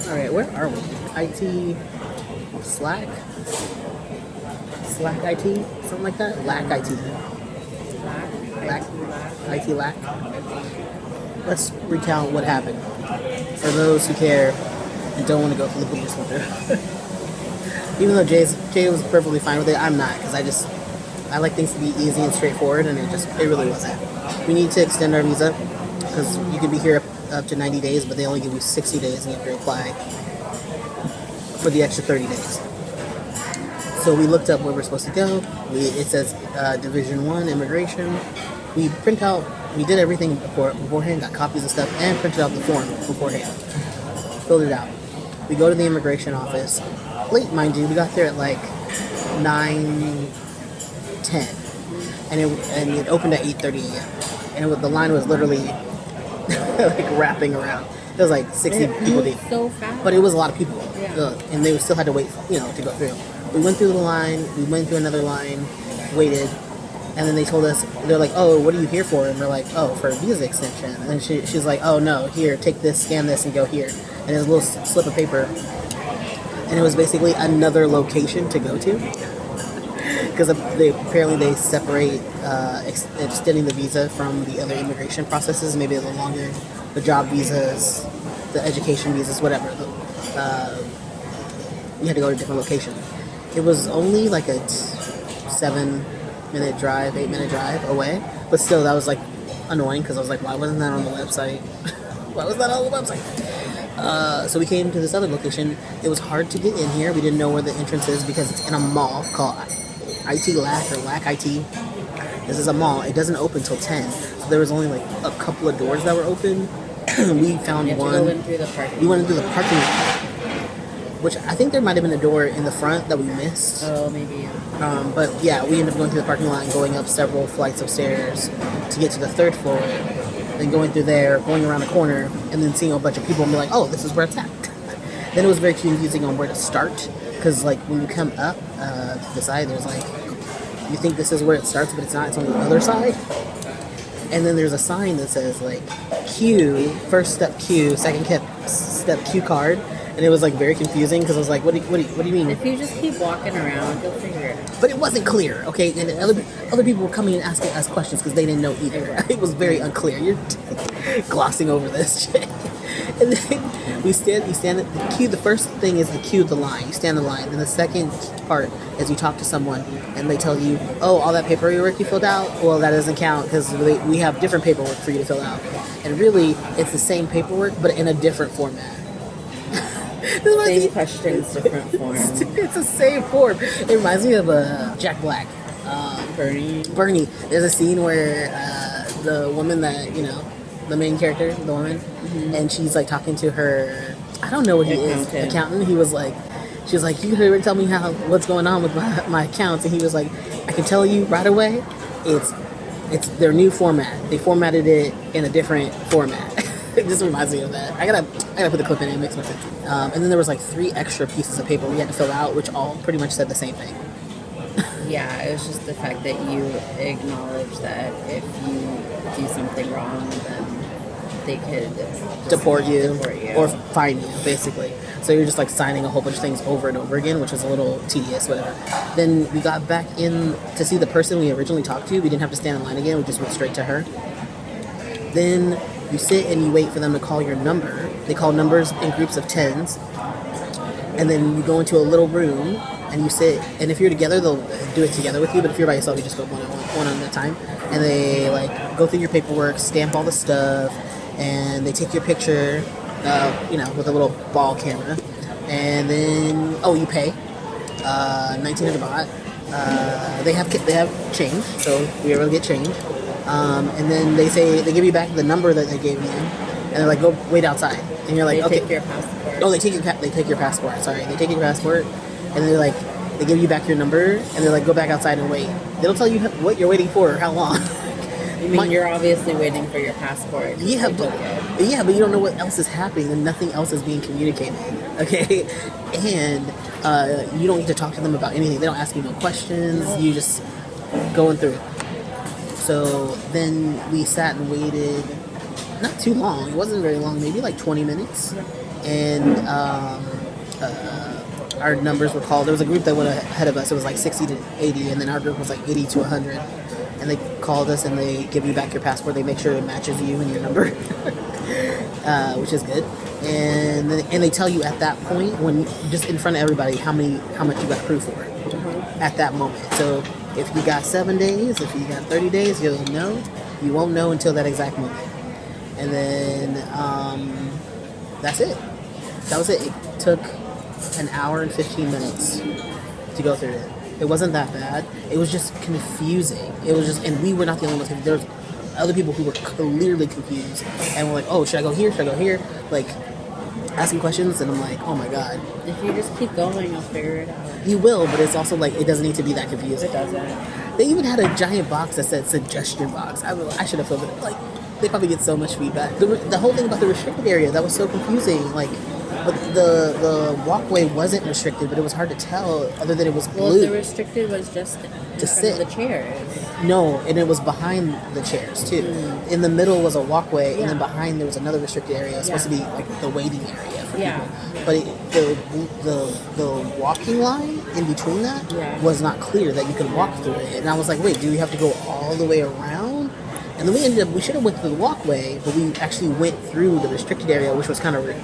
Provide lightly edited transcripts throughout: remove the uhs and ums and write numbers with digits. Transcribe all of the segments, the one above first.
All right, where are we? IT Slack? Slack IT? Something like that? Lack IT. Lack? IT Lack? Let's recount what happened. For those who care and don't want to go through the boomer slipper. Even though Jay was perfectly fine with it, I'm not, because I like things to be easy and straightforward, and it really wasn't. We need to extend our visa, because you can be here up to 90 days, but they only give you 60 days, and you have to apply for the extra 30 days. So we looked up where we're supposed to go. It says Division 1, Immigration. We did everything beforehand, got copies of stuff, and printed out the form beforehand. Filled it out. We go to the immigration office. Late, mind you. We got there at like 9:10, and it opened at 8:30 a.m. And the line was literally like wrapping around. It was like 60 people deep. So fast. But it was a lot of people, yeah. And they still had to wait, to go through. We went through the line. We went through another line, waited, and then they told us, they're like, "Oh, what are you here for?" And we're like, "Oh, for a visa extension." And then she's like, "Oh no, here, take this, scan this, and go here." And there's a little slip of paper. And it was basically another location to go to, because apparently they separate extending the visa from the other immigration processes. Maybe the longer, the job visas, the education visas, whatever. You had to go to a different location. It was only like a 7-minute drive, 8-minute drive away, but still that was like annoying, because I was like, why wasn't that on the website? Why was that on the website? So we came to this other location. It was hard to get in here. We didn't know where the entrance is, because it's in a mall called IT Lack or Lack IT. This is a mall. It doesn't open till 10. So there was only like a couple of doors that were open. We found one. We went through the parking lot, which I think there might have been a door in the front that we missed. Oh, maybe. But yeah, we ended up going through the parking lot and going up several flights of stairs to get to the third floor. Then going through there, going around the corner, and then seeing a bunch of people and be like, "Oh, this is where it's at." Then it was very confusing on where to start, because like when you come up to the side, there's like, you think this is where it starts, but it's not. It's on the other side. And then there's a sign that says like Q, first step Q, second step Q card, and it was like very confusing, because I was like, what do you mean? If you just keep walking around, you'll figure it out. But it wasn't clear, okay? And other people were coming and asking us questions because they didn't know either. It was very unclear. You're glossing over this shit. And then you stand at the queue. The first thing is the queue, the line. You stand in the line. Then the second part is you talk to someone and they tell you, "Oh, all that paperwork you filled out, well, that doesn't count, because we have different paperwork for you to fill out." And really, it's the same paperwork, but in a different format. Same questions, different form. It's the same form. It reminds me of Jack Black. Bernie. There's a scene where the woman that, the main character, the woman, and she's like talking to her, I don't know what he is, accountant. He was like, she was like, "You can tell me what's going on with my accounts," and he was like, "I can tell you right away. It's their new format. They formatted it in a different format." It just reminds me of that. I gotta put the clip in. It makes more sense. And then there was like 3 extra pieces of paper we had to fill out, which all pretty much said the same thing. Yeah, it was just the fact that you acknowledge that if you do something wrong, then they could deport you or fine you, basically. So you're just like signing a whole bunch of things over and over again, which is a little tedious, whatever. Then we got back in to see the person we originally talked to. We didn't have to stand in line again. We just went straight to her. Then you sit and you wait for them to call your number. They call numbers in groups of 10s. And then you go into a little room and you sit. And if you're together, they'll do it together with you. But if you're by yourself, you just go one at a time. And they like go through your paperwork, stamp all the stuff, and they take your picture, with a little ball camera. And then, you pay 1,900 baht. They have change, so we were able to get change. And then they give you back the number that they gave you, and they're like, "Go wait outside." And you're like, "Okay." Take your passport. Oh, they take your passport. Sorry, they take your passport, and they're like, they give you back your number, and they're like, "Go back outside and wait." They don't tell you what you're waiting for or how long. You mean you're obviously waiting for your passport? Yeah, but you don't know what else is happening, and nothing else is being communicated. Okay, and you don't get to talk to them about anything. They don't ask you no questions. You just going through it. So then we sat and waited, not too long. It wasn't very long, maybe like 20 minutes. and our numbers were called. There was a group that went ahead of us. It was like 60 to 80, and then our group was like 80 to 100. And they called us, and they give you back your passport. They make sure it matches you and your number, which is good. And they tell you at that point, when just in front of everybody, how much you got approved for at that moment. So if you got 7 days, if you got 30 days, you'll know. You won't know until that exact moment. And then that's it. That was it. It took an hour and 15 minutes to go through it. It wasn't that bad. It was just confusing. It was just, and we were not the only ones confused. There was other people who were clearly confused and were like, "Oh, should I go here? Should I go here?" Like asking questions, and I'm like, "Oh my god!" If you just keep going, you'll figure it out. You will, but it's also like it doesn't need to be that confusing. It doesn't. They even had a giant box that said "suggestion box." I should have filled it. Like they probably get so much feedback. The whole thing about the restricted area, that was so confusing. Like. But the walkway wasn't restricted, but it was hard to tell other than it was blue. Well, the restricted was just in front sit. of the chairs. No, and it was behind the chairs too. In the middle was a walkway, and then behind there was another restricted area. It was supposed to be like the waiting area for people. But the walking line in between that was not clear that you could walk through it. And I was like, wait, do we have to go all the way around? And then we should have went through the walkway, but we actually went through the restricted area, which was kind of weird.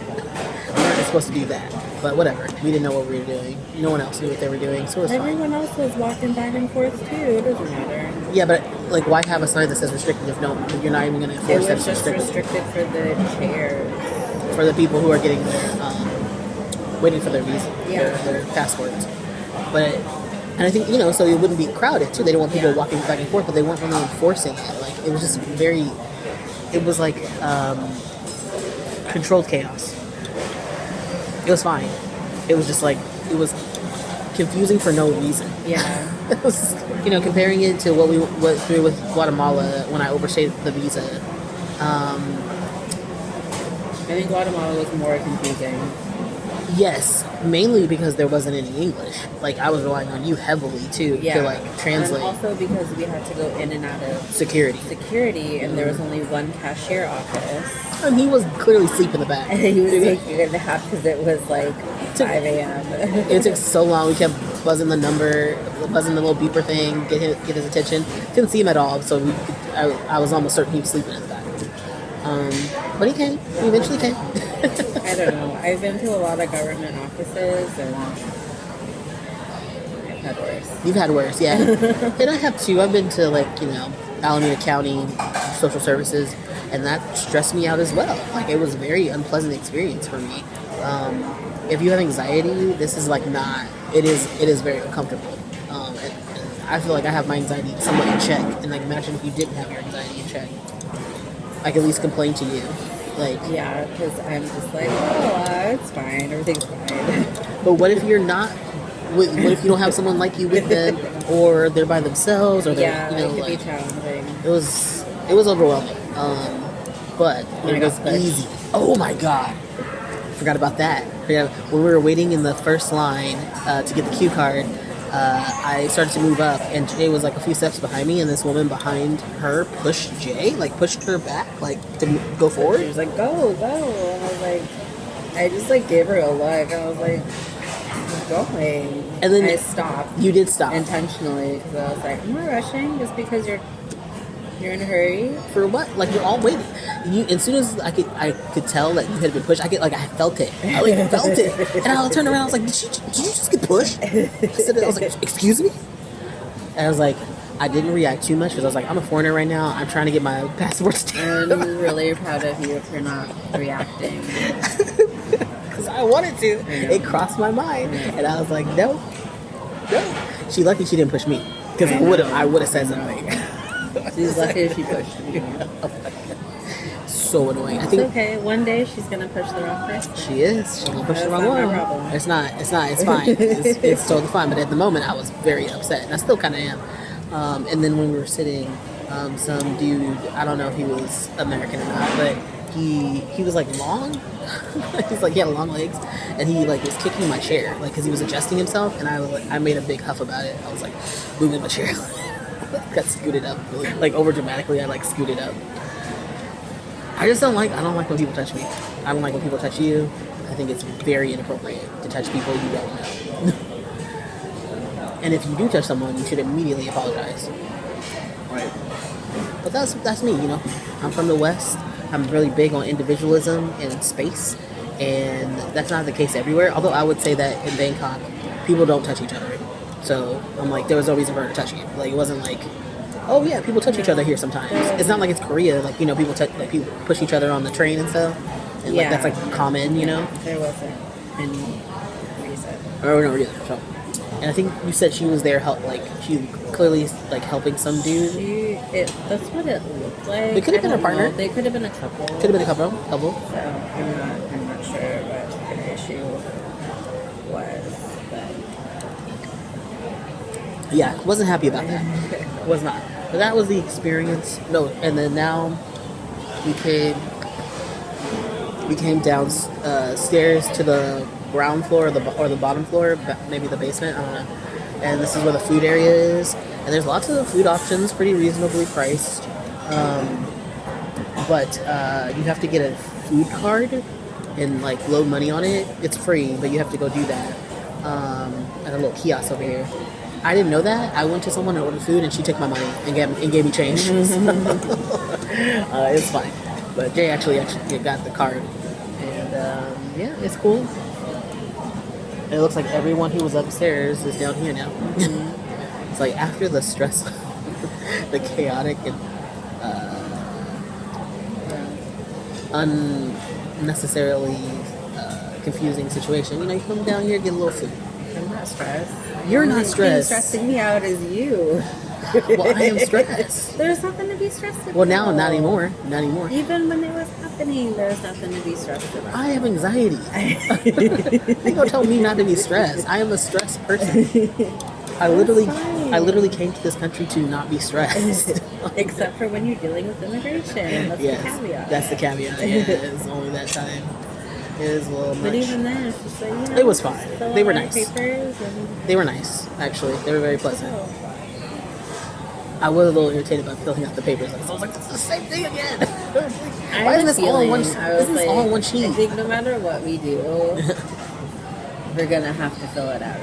We weren't supposed to do that, but whatever. We didn't know what we were doing. No one else knew what they were doing, so it was fine. Everyone else was walking back and forth too. It doesn't matter. Yeah, but like, why have a sign that says restricted if you're not even going to enforce it was just restricted for the chairs. For the people who are getting their waiting for their visa, Yeah. their passports. But and I think so it wouldn't be crowded too. They don't want people walking back and forth, but they weren't really enforcing it. Like it was just very. It was like controlled chaos. It was fine. It was just like, it was confusing for no reason. Yeah. It was, comparing it to what we went through with Guatemala when I overstayed the visa. I think Guatemala was more confusing. Yes, mainly because there wasn't any English. Like, I was relying on you heavily, too, to, like, translate. And also because we had to go in and out of security, and there was only one cashier office. And he was clearly asleep in the back. And he was taking a nap because it was like 5 a.m. It took so long. We kept buzzing the number, buzzing the little beeper thing, get his attention. Couldn't see him at all, so I was almost certain he was sleeping in the back. But he came. He eventually came. I don't know. I've been to a lot of government offices, and I've had worse. You've had worse, yeah. And I have too. I've been to Alameda County Social Services, and that stressed me out as well. Like, it was a very unpleasant experience for me. If you have anxiety, this is not. It is very uncomfortable. And I feel like I have my anxiety somewhat in check. And imagine if you didn't have your anxiety in check. I could at least complain to you. Yeah, because I'm just like, oh, it's fine. Everything's fine. But what if you're not? What if you don't have someone like you with them, or they're by themselves, or they're it could be challenging. It was overwhelming. But it was easy. Oh my god! Forgot about that. When we were waiting in the first line to get the cue card, I started to move up, and Jay was a few steps behind me, and this woman behind her pushed Jay, pushed her back, to go forward. She was like, go. And I was like, I just gave her a look, and I was like, I'm going. And then I stopped. You did stop intentionally because I was like, I'm not rushing just because you're in a hurry. For what? You're all waiting. As soon as I could tell that you had been pushed. I felt it. I felt it, and I turned around. I was like, did you just get pushed? I was like, excuse me. And I was like, I didn't react too much because I was like, I'm a foreigner right now. I'm trying to get my passport stamped. I'm really proud of you for not reacting. Because I wanted to. It crossed my mind, and I was like, no. She lucky she didn't push me because I would have said something. She's lucky she pushed me. So annoying. I It's think okay. One day she's gonna push the wrong person. she is. She's gonna push the wrong not my one. problem. It's not. It's fine. It's totally fine. But at the moment, I was very upset, and I still kind of am. And then when we were sitting, some dude, I don't know if he was American or not, but he was long. He had long legs, and he was kicking my chair, because he was adjusting himself, and I made a big huff about it. I was moving my chair. Got scooted up, over dramatically. I scooted up. I don't like when people touch me. I don't like when people touch you. I think it's very inappropriate to touch people you don't know. And if you do touch someone, you should immediately apologize. Right. But that's me, you know. I'm from the West. I'm really big on individualism and space, and that's not the case everywhere. Although I would say that in Bangkok, people don't touch each other. So I'm like, there was no reason for her to touch you. Like, it wasn't like, oh yeah, people touch each other here sometimes. It's not like it's Korea, like, you know, people people push each other on the train and stuff, and like that's like common, you know. There wasn't any reason. Or no reason. So. And I think you said she was there, she clearly like helping some dude. That's what it looked like. They could have been a partner. They could have been a couple. Could have been a couple. So I'm not sure what the issue was, but Yeah, wasn't happy about that. Was not. But that was the experience. No, and then now we came down stairs to the ground floor or the bottom floor, maybe the basement. I don't know. And this is where the food area is. And there's lots of food options, pretty reasonably priced. But you have to get a food card and like load money on it. It's free, but you have to go do that at a little kiosk over here. I didn't know that. I went to someone and ordered food, and she took my money and gave me change. It's fine. But Jay actually got the card, and yeah, it's cool. And it looks like everyone who was upstairs is down here now. It's like after the stress, the chaotic and unnecessarily confusing situation. You know, you come down here, get a little food. I'm not stressed. You're not stressed. Stressing me out is you. Well, I am stressed. There's nothing to be stressed about. Well, now, not anymore. Not anymore. Even when it was happening, there's nothing to be stressed about. I have anxiety. They gonna tell me not to be stressed. I am a stressed person. I literally came to this country to not be stressed. Except for when you're dealing with immigration. That's the caveat. That's the caveat. Yeah, it's only that time. It is a little much. But even then, it's just like, you know, it was fine. They were nice. Papers and They were nice, actually. They were very pleasant. I was a little irritated about filling out the papers. I was like, "This is the same thing again. Why isn't this all in one? This is all in one sheet." I think no matter what we do, we're gonna have to fill it out.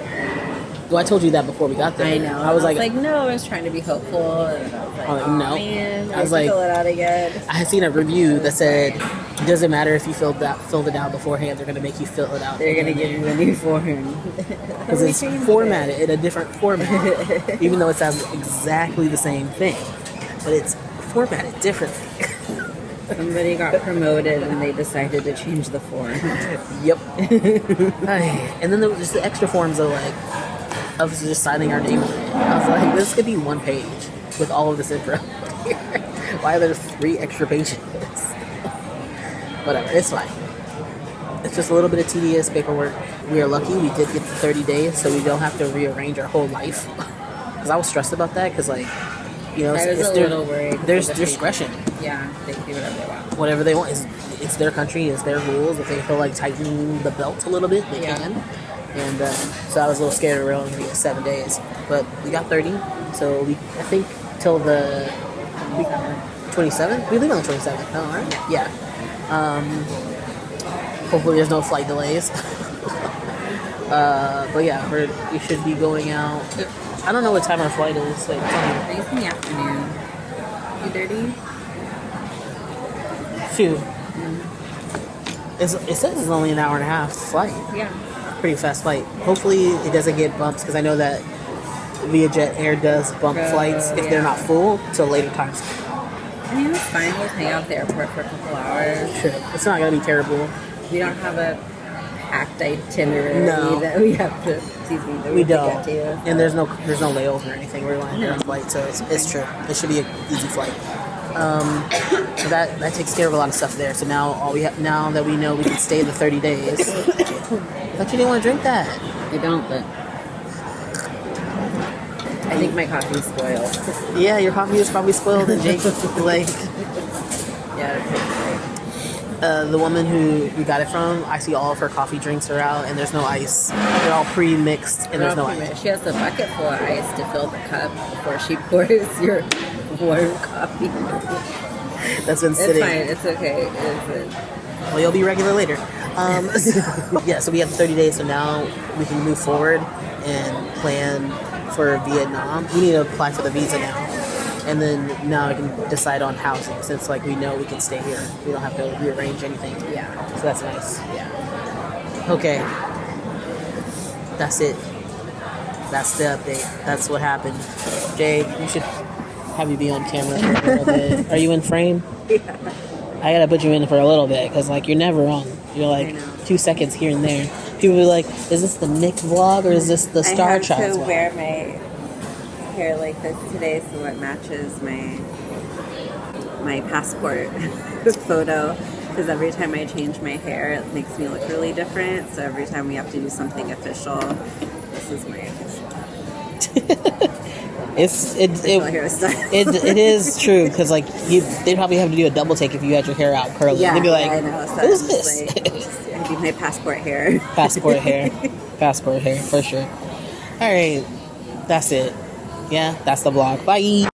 Well, I told you that before we got there. I know. I was like, no, I was trying to be hopeful. And I was like, no. Man, I was like, fill it out again. I had seen a review that said, it doesn't matter if you filled it out beforehand, they're going to make you fill it out. They're going to give you a new form. Because it's formatted in a different format. Even though it sounds exactly the same thing. But it's formatted differently. Somebody got promoted and they decided to change the form. Yep. And then there was just the extra forms of of just signing our name on it. I was like, this could be one page with all of this info. Why are there 3 extra pages? Whatever, it's fine. It's just a little bit of tedious paperwork. We are lucky we did get the 30 days, so we don't have to rearrange our whole life. Because I was stressed about that, because I was a little worried. There's discretion. Yeah, they can do whatever they want. Whatever they want. It's their country, it's their rules. If they feel like tightening the belt a little bit, they can. And so I was a little scared we were only going to get 7 days. But we got 30. So I think till the 27th? We leave on the 27th, no, right? Yeah. Hopefully there's no flight delays. But yeah, we should be going out. I don't know what time our flight is. Like, I think it's in the afternoon. 2:30? 2. It says it's only an hour and a half flight. Yeah. Pretty fast flight. Hopefully it doesn't get bumps, because I know that Vietjet Air does bump flights if they're not full to later times. I mean, it was fine. We'll hang out at the airport for a couple hours. Sure. It's not going to be terrible. We don't have a packed itinerary that we have to, we don't. get to. And there's no layover or anything. We're lying there on flight, so it's true. It should be an easy flight. So that takes care of a lot of stuff there. So now that we know we can stay the 30 days. I thought you didn't want to drink that. I don't, but I think my coffee's spoiled. Yeah, your coffee is probably spoiled, and Jake, the woman who we got it from, I see all of her coffee drinks are out, and there's no ice. They're all pre-mixed, and there's no ice. She has a bucket full of ice to fill the cup before she pours your warm coffee. That's been sitting. It's fine. It's okay. Well, you'll be regular later. Yeah, so we have 30 days, so now we can move forward and plan for Vietnam. We need to apply for the visa now. And then now I can decide on housing, since like we know we can stay here. We don't have to rearrange anything. Yeah. So that's nice. Yeah. Okay. That's it. That's the update. That's what happened. Jay, we should have you be on camera for a little bit. Are you in frame? Yeah. I gotta put you in for a little bit because like you're never on. You're like 2 seconds here and there. People be like, "Is this the Nick vlog or is this the Star Child I have to vlog?" wear my hair like this today so it matches my passport photo. Because every time I change my hair, it makes me look really different. So every time we have to do something official, this is my official. It is true because like they'd probably have to do a double take if you had your hair out curly. Yeah, They'd be like, I know. So "Who's it's this?" Like, I do my passport hair. Passport hair for sure. All right, that's it. Yeah, that's the vlog. Bye.